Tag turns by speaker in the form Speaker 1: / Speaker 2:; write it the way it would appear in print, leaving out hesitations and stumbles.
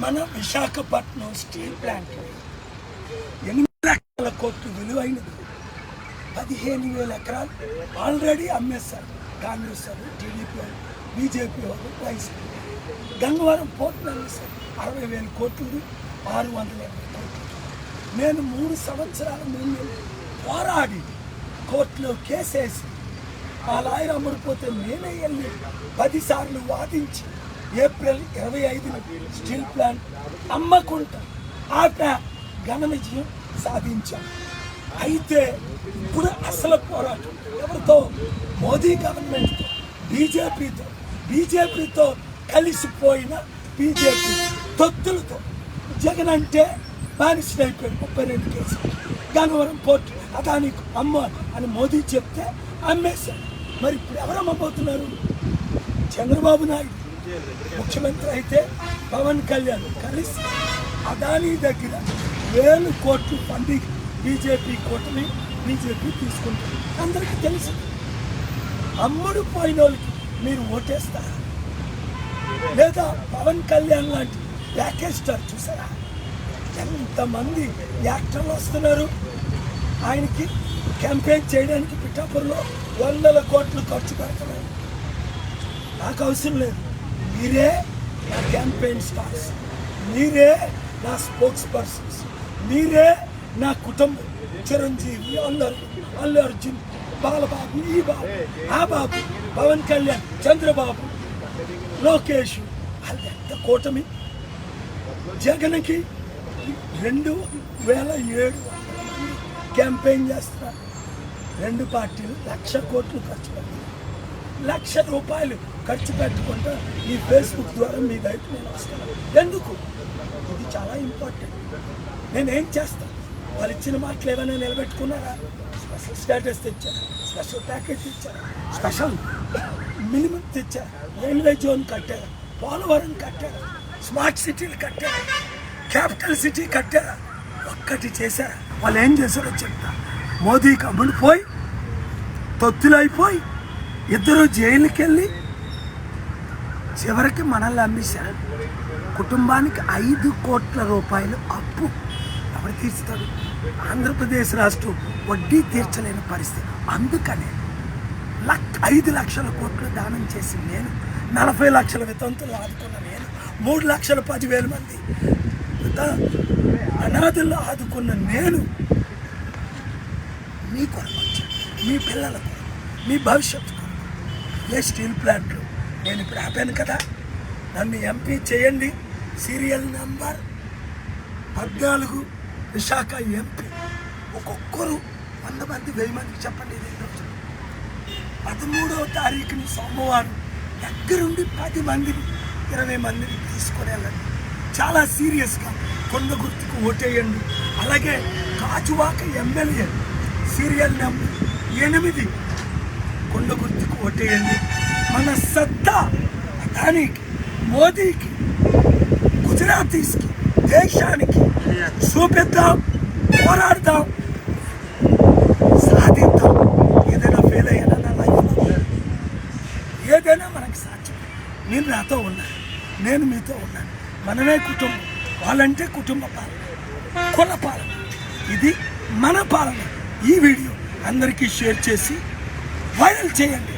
Speaker 1: మన Visakhapatnam steel plant 8 లక్షల కోట్లు విలువైనది. 15,000 ఎకరాలు ఆల్రెడీ అమ్మేస్తారు. కాంగ్రెస్ వాళ్ళు, టీడీపీ వాళ్ళు, బీజేపీ వాళ్ళు, వైసీపీ. గంగవరం పోర్టును అమ్మేస్తారు 60,000 కోట్లు, 680 కోట్లు. నేను 3 సంవత్సరాల ముందు పోరాడి కోర్టులో కేసేసి ఆ లాయర్ అమ్ముడిపోతే నేనే వెళ్ళి 10 సార్లు వాదించి ఏప్రిల్ 25న స్టీల్ ప్లాంట్ అమ్మకుండా ఘన విజయం సాధించాం. అయితే ఇప్పుడు అసలు పోరాటం ఎవరితో? మోదీ గవర్నమెంట్తో, బీజేపీతో కలిసిపోయిన బీజేపీ తొత్తులతో. జగన్ అంటే బానిసైపోయాడు. 32 కేసులు. గన్నవరం పోర్టు అదానికి అమ్మ అని మోదీ చెప్తే అమ్మేశాడు. మరి ఇప్పుడు ఎవరు అమ్మబోతున్నారు? చంద్రబాబు నాయుడు ముఖ్యమంత్రి అయితే పవన్ కళ్యాణ్ కలిసి అదానీ దగ్గర 1000 కోట్లు ఫండింగ్ బీజేపీ కూటమి బీజేపీ తీసుకుంటుంది. అందరికీ తెలుసు. అమ్ముడు పోయిన వాళ్ళకి మీరు ఓటేస్తారా? లేదా పవన్ కళ్యాణ్ లాంటి ప్యాకేజ్ స్టార్ చూసారా? ఎంతమంది యాక్టర్లు వస్తున్నారు ఆయనకి క్యాంపెయిన్ చేయడానికి. పిఠాపురంలో 100 కోట్లు ఖర్చు పెడుతున్నారు. నాకు అవసరం లేదు. మీరే నా క్యాంపెయిన్ స్టార్స్, మీరే నా స్పోక్స్ పర్సన్స్, మీరే నా కుటుంబం. చిరంజీవి, అల్లు అర్జున్, బాలబాబు, ఈ బాబు, ఆ బాబు, పవన్ కళ్యాణ్, చంద్రబాబు, లోకేష్, వాళ్ళు ఎంత కూటమి. జగన్కి 2,700 మంది క్యాంపెయిన్ చేస్తున్నారు. 2 పార్టీలు 1,00,000 కోట్లు ఖర్చు పెడతారు. 1,00,000 రూపాయలు ఖర్చు పెట్టుకుంటా ఈ ఫేస్బుక్ ద్వారా మీ వైపు నేను వస్తాను. ఎందుకు? ఇది చాలా ఇంపార్టెంట్. నేనేం చేస్తాను? వాళ్ళు ఇచ్చిన మాటలు ఏమైనా నిలబెట్టుకున్నారా? స్పెషల్ స్టేటస్ తెచ్చారు, స్పెషల్ ప్యాకేజ్ తెచ్చారు, స్పెషల్ మినిమం తెచ్చారు, రైల్వే జోన్ కట్టారు, పోలవరం కట్టారు, స్మార్ట్ సిటీలు కట్టారు, క్యాపిటల్ సిటీ కట్టారు. ఒక్కటి చేశారు. వాళ్ళు ఏం చేశారో చెప్తా. మోదీకి అమ్ముడిపోయి తొత్తులైపోయి ఇద్దరు జైలుకి వెళ్ళి చివరికి మనల్ని అమ్మేశారు. కుటుంబానికి 5 కోట్ల రూపాయలు అప్పు ఎవరు తీర్చుతాడు? ఆంధ్రప్రదేశ్ రాష్ట్రం వడ్డీ తీర్చలేని పరిస్థితి. అందుకనే 5 లక్షల కోట్లు దానం చేసి నేను, 40 లక్షల వితంతులు ఆదుకున్న నేను, 3,10,000 మంది అనాథుల్లో ఆదుకున్న నేను మీ కొరకు వచ్చాను, మీ పిల్లల కొరకు, మీ భవిష్యత్తు కొరకు. ఏ స్టీల్ ప్లాంట్లు నేను ఇప్పుడు ఆపాను కదా, నన్ను ఎంపీ చేయండి. Serial number 14 Visakha MP. ఒక్కొక్కరు 100 మంది 1000 మందికి చెప్పండి. 13వ తారీఖుని సోమవారం దగ్గరుండి 10 మందిని 20 మందిని తీసుకొని వెళ్ళండి. చాలా సీరియస్గా కొండ గుర్తుకు ఓటేయండి. అలాగే గాజువాక ఎమ్మెల్యే సీరియల్ నెంబర్ 8 కొండ గుర్తుకు ఓటేయండి. మన సత్తా అదానికి, మోదీకి, గుజరాతీస్కి, దేశానికి చూపిద్దాం, పోరాడదాం, సాధిద్దాం. ఏదైనా ఫెయిల్ అయ్యానా నా లైఫ్లో? ఏదైనా మనకి సాధ్యం. మీరు నాతో ఉన్నారు, నేను మీతో ఉన్నాను. మనమే కుటుంబం. వాళ్ళంటే కుటుంబ పాలన, కుల పాలన. ఇది మన పాలన. ఈ వీడియో అందరికీ షేర్ చేసి వైరల్ చేయండి.